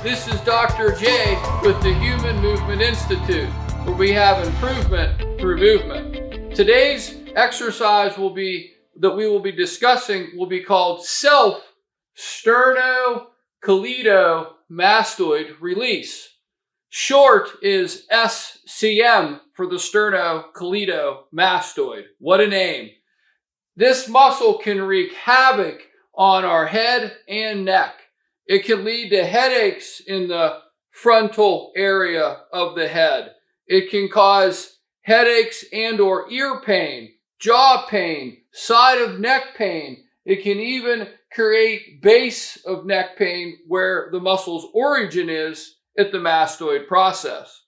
This is Dr. J with the Human Movement Institute, where we have improvement through movement. Today's exercise that we will be discussing will be called Self Sternocleidomastoid Release. Short is SCM for the sternocleidomastoid. What a name. This muscle can wreak havoc on our head and neck. It can lead to headaches in the frontal area of the head. It can cause headaches and or ear pain, jaw pain, side of neck pain. It can even create base of neck pain where the muscle's origin is at the mastoid process.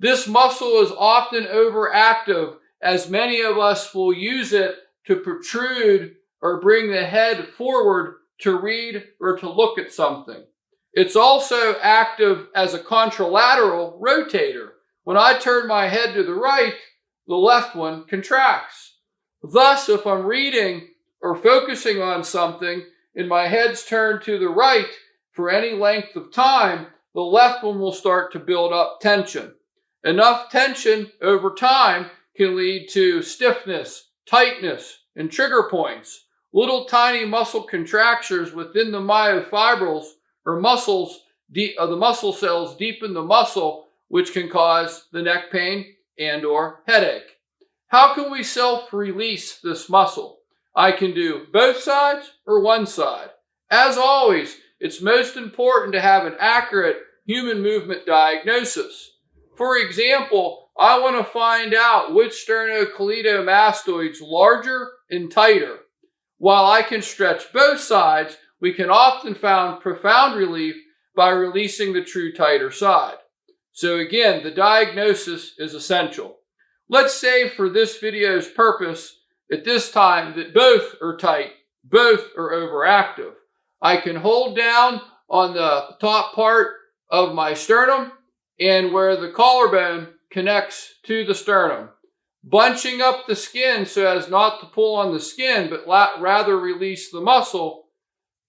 This muscle is often overactive, as many of us will use it to protrude or bring the head forward to read or to look at something. It's also active as a contralateral rotator. When I turn my head to the right, the left one contracts. Thus, if I'm reading or focusing on something and my head's turned to the right for any length of time, the left one will start to build up tension. Enough tension over time can lead to stiffness, tightness, and trigger points. Little tiny muscle contractures within the myofibrils or muscles, the muscle cells deep in the muscle, which can cause the neck pain and or headache. How can we self-release this muscle? I can do both sides or one side. As always, it's most important to have an accurate human movement diagnosis. For example, I want to find out which sternocleidomastoid's larger and tighter. While I can stretch both sides, we can often find profound relief by releasing the true tighter side. So again, the diagnosis is essential. Let's say for this video's purpose, at this time, that both are tight, both are overactive. I can hold down on the top part of my sternum and where the collarbone connects to the sternum, bunching up the skin so as not to pull on the skin, but rather release the muscle.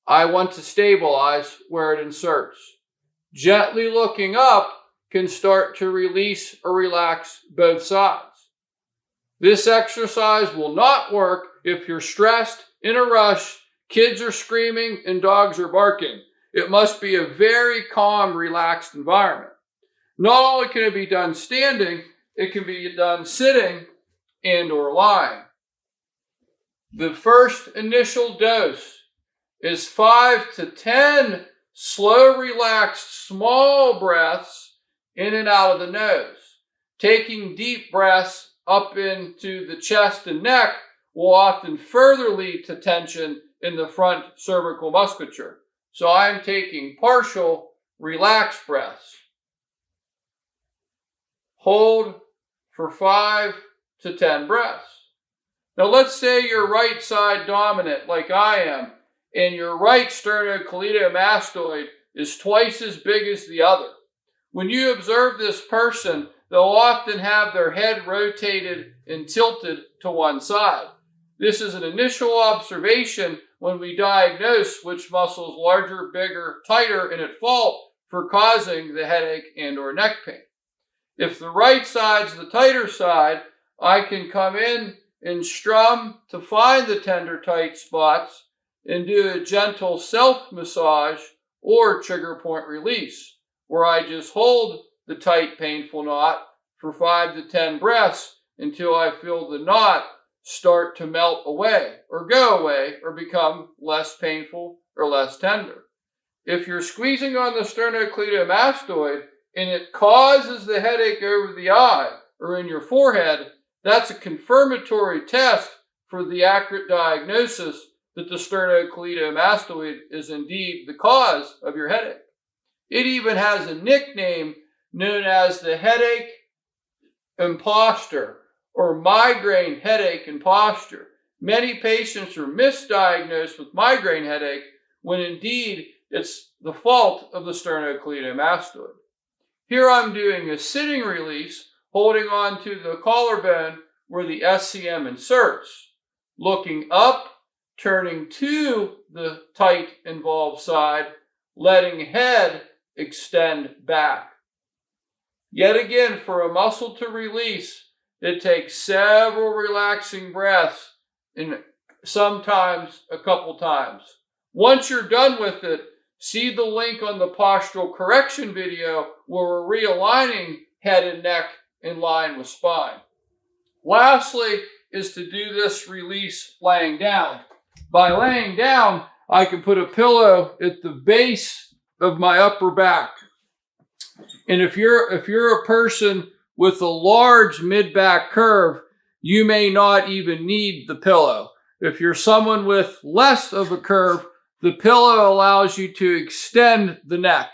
I want to stabilize where it inserts. Gently looking up can start to release or relax both sides. This exercise will not work if you're stressed, in a rush, kids are screaming, and dogs are barking. It must be a very calm, relaxed environment. Not only can it be done standing, it can be done sitting and or lying. The first initial dose is 5 to 10 slow, relaxed, small breaths in and out of the nose. Taking deep breaths up into the chest and neck will often further lead to tension in the front cervical musculature. So I'm taking partial, relaxed breaths. Hold for 5 to 10 breaths. Now let's say you're right side dominant like I am, and your right sternocleidomastoid is twice as big as the other. When you observe this person, they'll often have their head rotated and tilted to one side. This is an initial observation when we diagnose which muscle is larger, bigger, tighter, and at fault for causing the headache and or neck pain. If the right side's the tighter side, I can come in and strum to find the tender tight spots and do a gentle self-massage or trigger point release, where I just hold the tight, painful knot for 5 to 10 breaths until I feel the knot start to melt away or go away or become less painful or less tender. If you're squeezing on the sternocleidomastoid and it causes the headache over the eye or in your forehead, that's a confirmatory test for the accurate diagnosis that the sternocleidomastoid is indeed the cause of your headache. It even has a nickname known as the headache impostor or migraine headache impostor. Many patients are misdiagnosed with migraine headache when indeed it's the fault of the sternocleidomastoid. Here I'm doing a sitting release, holding on to the collarbone where the SCM inserts, looking up, turning to the tight involved side, letting head extend back. Yet again, for a muscle to release, it takes several relaxing breaths and sometimes a couple times. Once you're done with it, see the link on the postural correction video where we're realigning head and neck in line with spine. Lastly is to do this release laying down. By laying down, I can put a pillow at the base of my upper back. And if you're a person with a large mid-back curve, you may not even need the pillow. If you're someone with less of a curve, the pillow allows you to extend the neck.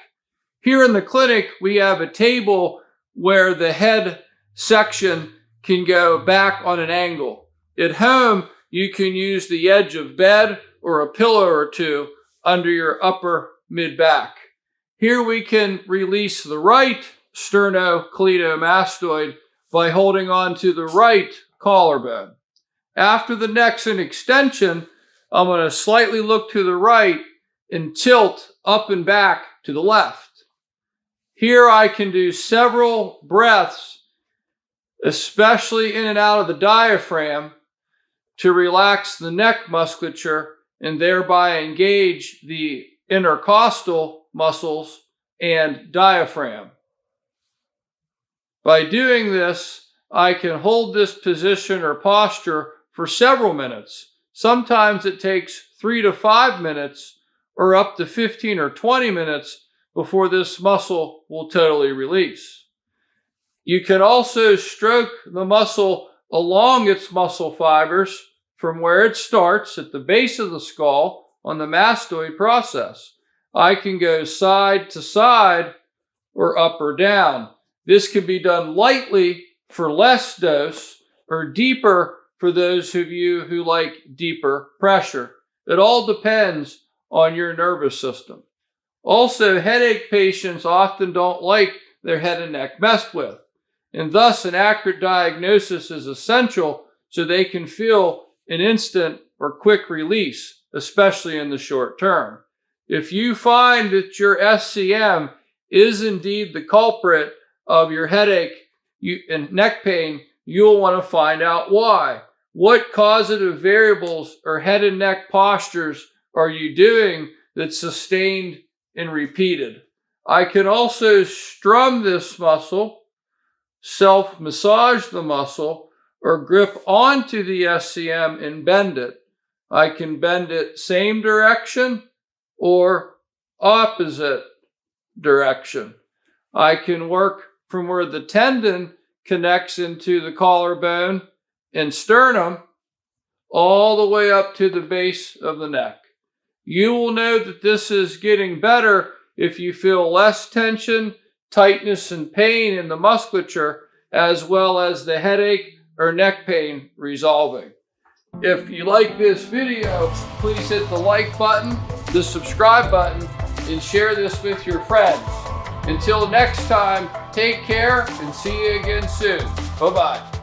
Here in the clinic, we have a table where the head section can go back on an angle. At home, you can use the edge of bed or a pillow or two under your upper mid-back. Here we can release the right sternocleidomastoid by holding on to the right collarbone. After the neck's in extension, I'm going to slightly look to the right and tilt up and back to the left. Here I can do several breaths, especially in and out of the diaphragm, to relax the neck musculature and thereby engage the intercostal muscles and diaphragm. By doing this, I can hold this position or posture for several minutes. Sometimes it takes 3 to 5 minutes or up to 15 or 20 minutes before this muscle will totally release. You can also stroke the muscle along its muscle fibers from where it starts at the base of the skull on the mastoid process. I can go side to side or up or down. This can be done lightly for less dose or deeper for those of you who like deeper pressure. It all depends on your nervous system. Also, headache patients often don't like their head and neck messed with, and thus an accurate diagnosis is essential so they can feel an instant or quick release, especially in the short term. If you find that your SCM is indeed the culprit of your headache and neck pain, you'll want to find out why. What causative variables or head and neck postures are you doing that's sustained and repeated? I can also strum this muscle, self-massage the muscle, or grip onto the SCM and bend it. I can bend it same direction or opposite direction. I can work from where the tendon connects into the collarbone and sternum all the way up to the base of the neck. You will know that this is getting better if you feel less tension, tightness, and pain in the musculature, as well as the headache or neck pain resolving. If you like this video, please hit the like button, the subscribe button, and share this with your friends. Until next time, take care and see you again soon. Bye-bye.